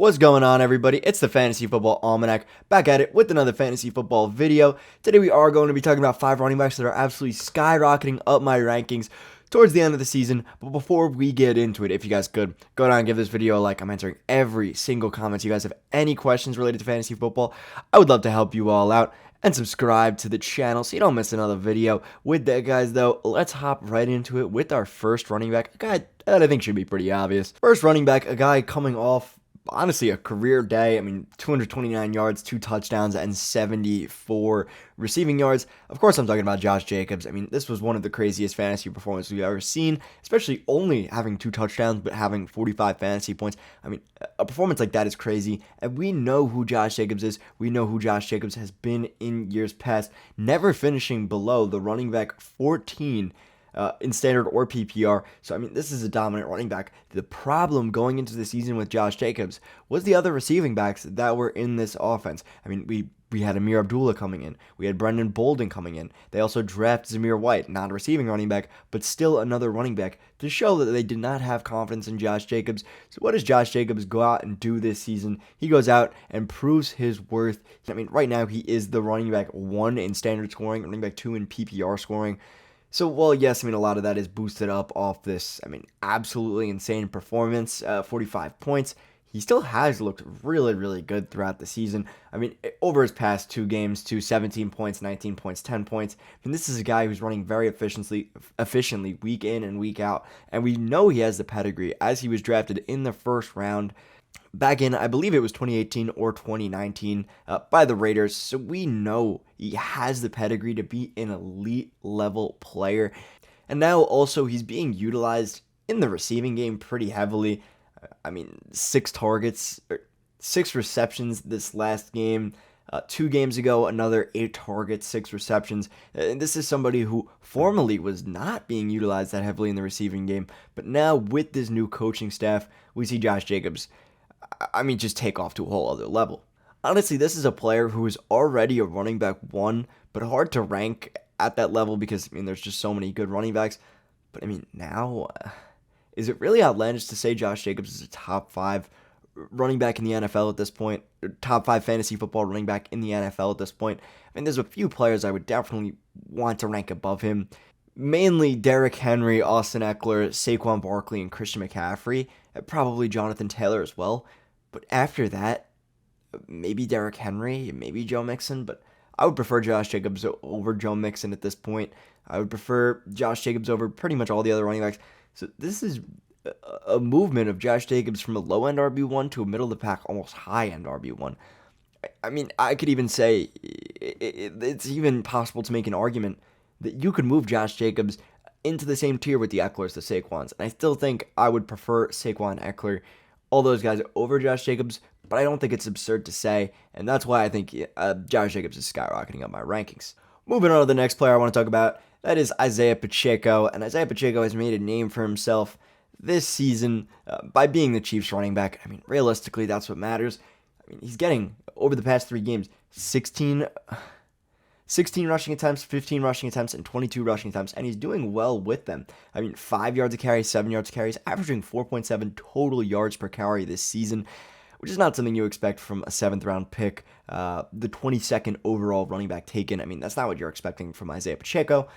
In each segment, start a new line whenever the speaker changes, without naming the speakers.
What's going on, everybody? It's the Fantasy Football Almanac, back at it with another fantasy football video. Today we are going to be talking about 5 running backs that are absolutely skyrocketing up my rankings towards the end of the season. But before we get into it, if you guys could, go down and give this video a like. I'm answering every single comment. So you guys have any questions related to fantasy football, I would love to help you all out. And subscribe to the channel so you don't miss another video. With that, guys, though, let's hop right into it with our first running back, a guy that I think should be pretty obvious. First running back, a guy coming off, honestly, a career day. I mean, 229 yards, 2 touchdowns, and 74 receiving yards. Of course, I'm talking about Josh Jacobs. I mean, this was one of the craziest fantasy performances we've ever seen, especially only having 2 touchdowns, but having 45 fantasy points. I mean, a performance like that is crazy, and we know who Josh Jacobs is. We know who Josh Jacobs has been in years past, never finishing below the running back 14 in standard or PPR. So, I mean, this is a dominant running back. The problem going into the season with Josh Jacobs was the other receiving backs that were in this offense. I mean, we had Amir Abdullah coming in. We had Brendan Bolden coming in. They also drafted Zamir White, not a receiving running back, but still another running back, to show that they did not have confidence in Josh Jacobs. So what does Josh Jacobs go out and do this season? He goes out and proves his worth. I mean, right now he is the running back 1 in standard scoring, running back 2 in PPR scoring. So, well, yes, I mean, a lot of that is boosted up off this, I mean, absolutely insane performance, 45 points. He still has looked really, really good throughout the season. I mean, over his past 2 games, 17 points, 19 points, 10 points. I mean, this is a guy who's running very efficiently week in and week out. And we know he has the pedigree, as he was drafted in the first round back in, I believe it was 2018 or 2019 by the Raiders. So we know he has the pedigree to be an elite level player. And now also he's being utilized in the receiving game pretty heavily. I mean, 6 targets, 6 receptions this last game. 2 games ago, another 8 targets, 6 receptions. And this is somebody who formerly was not being utilized that heavily in the receiving game. But now with this new coaching staff, we see Josh Jacobs, I mean, just take off to a whole other level. Honestly, this is a player who is already a running back 1, but hard to rank at that level because, I mean, there's just so many good running backs. But, I mean, now, is it really outlandish to say Josh Jacobs is a top 5 running back in the NFL at this point? Or top 5 fantasy football running back in the NFL at this point? I mean, there's a few players I would definitely want to rank above him. Mainly Derrick Henry, Austin Eckler, Saquon Barkley, and Christian McCaffrey. Probably Jonathan Taylor as well. But after that, maybe Derrick Henry, maybe Joe Mixon. But I would prefer Josh Jacobs over Joe Mixon at this point. I would prefer Josh Jacobs over pretty much all the other running backs. So this is a movement of Josh Jacobs from a low-end RB1 to a middle-of-the-pack, almost high-end RB1. I mean, I could even say it's even possible to make an argument that you could move Josh Jacobs into the same tier with the Ecklers, the Saquons. And I still think I would prefer Saquon, Eckler, all those guys over Josh Jacobs, but I don't think it's absurd to say, and that's why I think Josh Jacobs is skyrocketing up my rankings. Moving on to the next player I want to talk about, that is Isiah Pacheco, and Isiah Pacheco has made a name for himself this season by being the Chiefs running back. I mean, realistically, that's what matters. I mean, he's getting, over the past 3 games, 16 rushing attempts, 15 rushing attempts, and 22 rushing attempts, and he's doing well with them. I mean, 5 yards a carry, 7 yards a carry, he's averaging 4.7 total yards per carry this season, which is not something you expect from a 7th-round pick, the 22nd overall running back taken. I mean, that's not what you're expecting from Isiah Pacheco,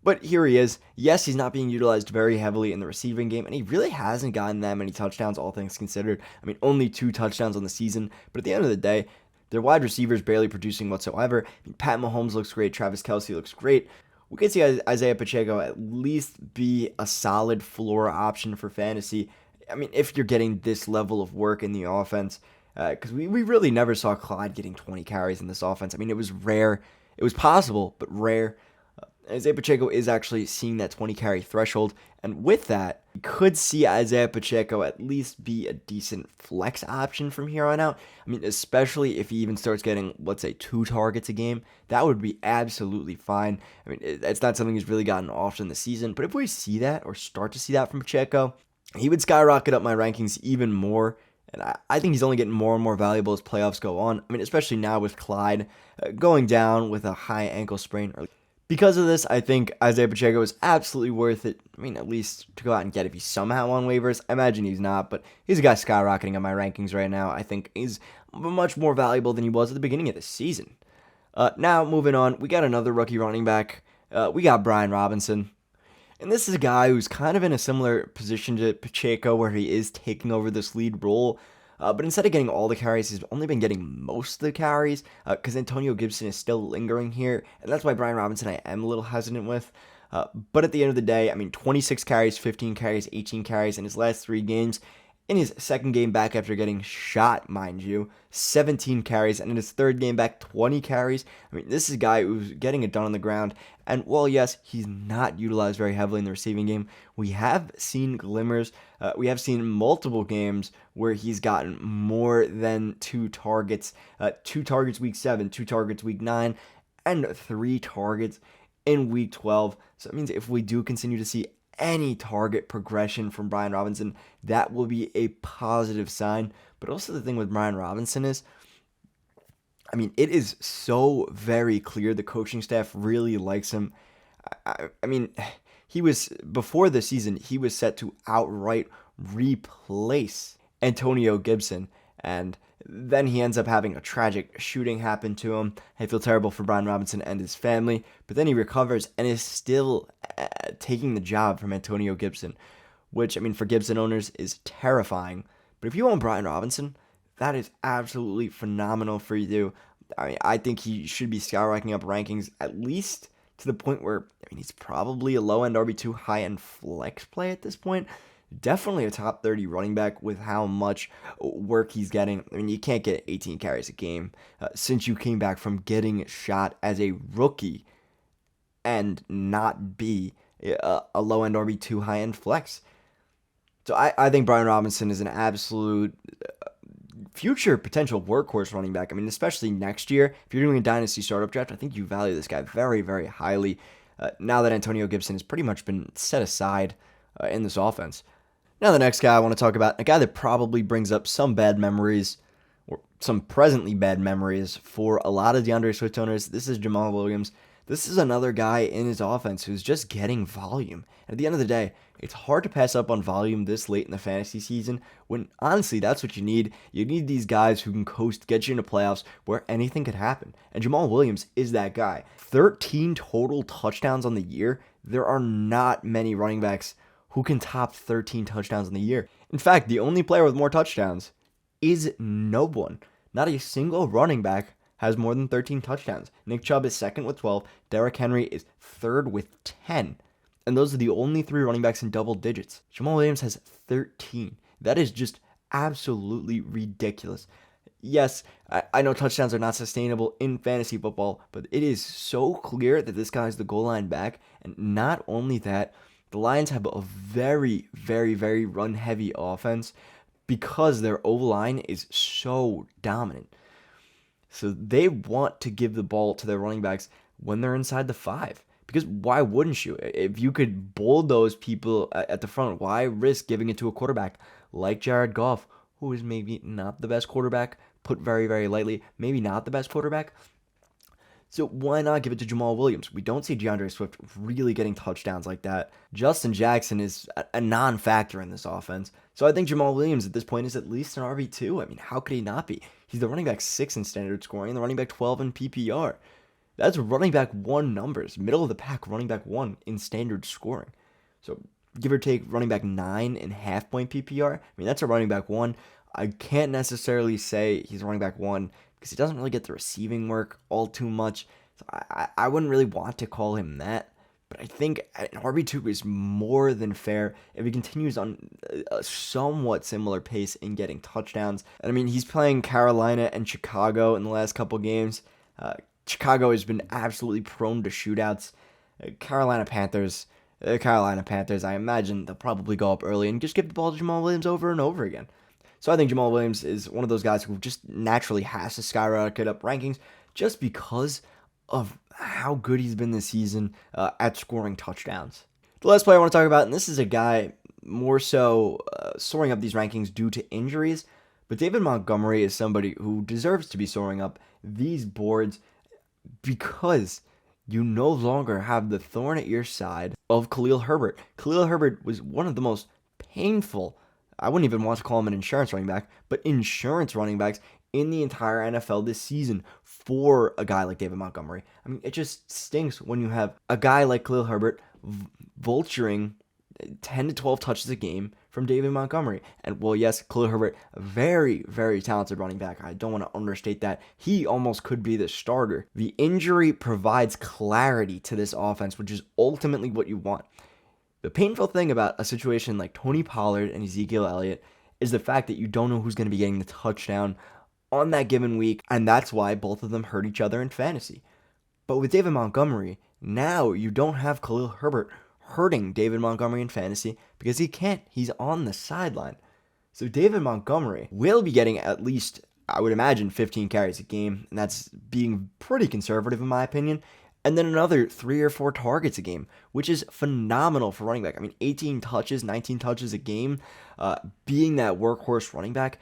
but here he is. Yes, he's not being utilized very heavily in the receiving game, and he really hasn't gotten that many touchdowns, all things considered. I mean, only 2 touchdowns on the season, but at the end of the day, their wide receivers barely producing whatsoever. I mean, Pat Mahomes looks great. Travis Kelce looks great. We could see Isiah Pacheco at least be a solid floor option for fantasy. I mean, if you're getting this level of work in the offense, because we really never saw Clyde getting 20 carries in this offense. I mean, it was rare. It was possible, but rare. Isiah Pacheco is actually seeing that 20 carry threshold, and with that, you could see Isiah Pacheco at least be a decent flex option from here on out. I mean, especially if he even starts getting, let's say, 2 targets a game, that would be absolutely fine. I mean, it's not something he's really gotten often this season, but if we see that or start to see that from Pacheco, he would skyrocket up my rankings even more. And I think he's only getting more and more valuable as playoffs go on. I mean, especially now with Clyde going down with a high ankle sprain, or Because of this, I think Isiah Pacheco is absolutely worth it. I mean, at least to go out and get if he's somehow on waivers. I imagine he's not, but he's a guy skyrocketing on my rankings right now. I think he's much more valuable than he was at the beginning of the season. Now, moving on, we got another rookie running back. We got Brian Robinson. And this is a guy who's kind of in a similar position to Pacheco, where he is taking over this lead role. But instead of getting all the carries, he's only been getting most of the carries because Antonio Gibson is still lingering here. And that's why Brian Robinson I am a little hesitant with. But at the end of the day, I mean, 26 carries, 15 carries, 18 carries in his last 3 games. In his second game back after getting shot, mind you, 17 carries, and in his third game back, 20 carries. I mean, this is a guy who's getting it done on the ground. And while, yes, he's not utilized very heavily in the receiving game, we have seen glimmers. We have seen multiple games where he's gotten more than 2 targets. 2 targets week 7, 2 targets week 9, and 3 targets in week 12. So that means if we do continue to see any target progression from Brian Robinson, that will be a positive sign. But also the thing with Brian Robinson is, I mean, it is so very clear the coaching staff really likes him. I mean, he was, before the season, he was set to outright replace Antonio Gibson. And then he ends up having a tragic shooting happen to him. I feel terrible for Brian Robinson and his family. But then he recovers and is still taking the job from Antonio Gibson, which, I mean, for Gibson owners is terrifying. But if you own Brian Robinson, that is absolutely phenomenal for you. I mean, I think he should be skyrocketing up rankings at least to the point where, I mean, he's probably a low-end RB2, high-end flex play at this point. Definitely a top 30 running back with how much work he's getting. I mean, you can't get 18 carries a game since you came back from getting shot as a rookie and not be a low-end RB2, high-end flex. So I think Brian Robinson is an absolute future potential workhorse running back. I mean, especially next year, if you're doing a dynasty startup draft, I think you value this guy very, very highly now that Antonio Gibson has pretty much been set aside in this offense. Now the next guy I want to talk about, a guy that probably brings up some bad memories, or some presently bad memories for a lot of DeAndre Swift owners. This is Jamaal Williams. This is another guy in his offense who's just getting volume. At the end of the day, it's hard to pass up on volume this late in the fantasy season when, honestly, that's what you need. You need these guys who can coast, get you into playoffs where anything could happen. And Jamaal Williams is that guy. 13 total touchdowns on the year. There are not many running backs who can top 13 touchdowns in the year. In fact, the only player with more touchdowns is no one. Not a single running back has more than 13 touchdowns. Nick Chubb is second with 12. Derrick Henry is third with 10. And those are the only 3 running backs in double digits. Jamaal Williams has 13. That is just absolutely ridiculous. Yes, I know touchdowns are not sustainable in fantasy football, but it is so clear that this guy's the goal line back. And not only that, the Lions have a very, very, very run-heavy offense because their O-line is so dominant. So they want to give the ball to their running backs when they're inside the 5. Because why wouldn't you? If you could bulldoze people at the front, why risk giving it to a quarterback like Jared Goff, who is maybe not the best quarterback, put very, very lightly, maybe not the best quarterback? So why not give it to Jamaal Williams? We don't see DeAndre Swift really getting touchdowns like that. Justin Jackson is a non-factor in this offense. So I think Jamaal Williams at this point is at least an RB2. I mean, how could he not be? He's the running back 6 in standard scoring and the running back 12 in PPR. That's running back 1 numbers. Middle of the pack running back 1 in standard scoring. So give or take running back 9 in half-point PPR. I mean, that's a running back 1. I can't necessarily say he's a running back 1 because he doesn't really get the receiving work all too much. So I wouldn't really want to call him that. But I think an RB2 is more than fair if he continues on a somewhat similar pace in getting touchdowns. And I mean, he's playing Carolina and Chicago in the last couple games. Chicago has been absolutely prone to shootouts. Carolina Panthers, I imagine they'll probably go up early and just give the ball to Jamaal Williams over and over again. So I think Jamaal Williams is one of those guys who just naturally has to skyrocket up rankings just because of how good he's been this season at scoring touchdowns. The last player I want to talk about, and this is a guy more so soaring up these rankings due to injuries, but David Montgomery is somebody who deserves to be soaring up these boards because you no longer have the thorn at your side of Khalil Herbert. Khalil Herbert was one of the most painful, I wouldn't even want to call him an insurance running back, but insurance running backs in the entire NFL this season for a guy like David Montgomery. I mean, it just stinks when you have a guy like Khalil Herbert vulturing 10 to 12 touches a game from David Montgomery. And well, yes, Khalil Herbert, a very, very talented running back. I don't want to understate that. He almost could be the starter. The injury provides clarity to this offense, which is ultimately what you want. The painful thing about a situation like Tony Pollard and Ezekiel Elliott is the fact that you don't know who's going to be getting the touchdown on that given week, and that's why both of them hurt each other in fantasy. But with David Montgomery, now you don't have Khalil Herbert hurting David Montgomery in fantasy because he can't. He's on the sideline. So David Montgomery will be getting at least, I would imagine, 15 carries a game, and that's being pretty conservative in my opinion. And then another 3 or 4 targets a game, which is phenomenal for running back. I mean, 18 touches, 19 touches a game, being that workhorse running back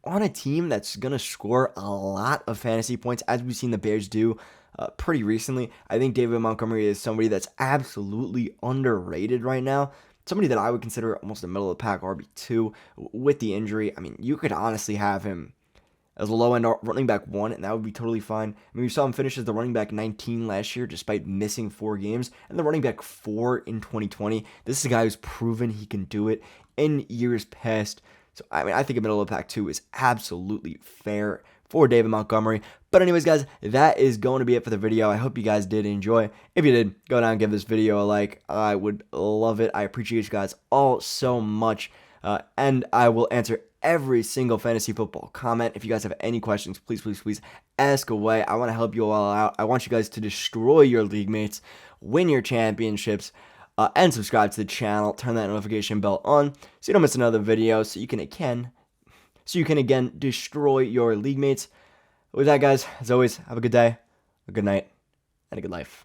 on a team that's going to score a lot of fantasy points, as we've seen the Bears do pretty recently. I think David Montgomery is somebody that's absolutely underrated right now. Somebody that I would consider almost a middle-of-the-pack RB2 with the injury. I mean, you could honestly have him as a low-end running back 1, and that would be totally fine. I mean, we saw him finish as the running back 19 last year, despite missing 4 games, and the running back 4 in 2020. This is a guy who's proven he can do it in years past. So, I mean, I think a middle-of-the-pack 2 is absolutely fair for David Montgomery. But anyways, guys, that is going to be it for the video. I hope you guys did enjoy. If you did, go down and give this video a like. I would love it. I appreciate you guys all so much. And I will answer every single fantasy football comment. If you guys have any questions, please, please, please ask away. I want to help you all out. I want you guys to destroy your league mates, win your championships, and subscribe to the channel. Turn that notification bell on so you don't miss another video, so you can again destroy your league mates. With that, guys, as always, have a good day, a good night, and a good life.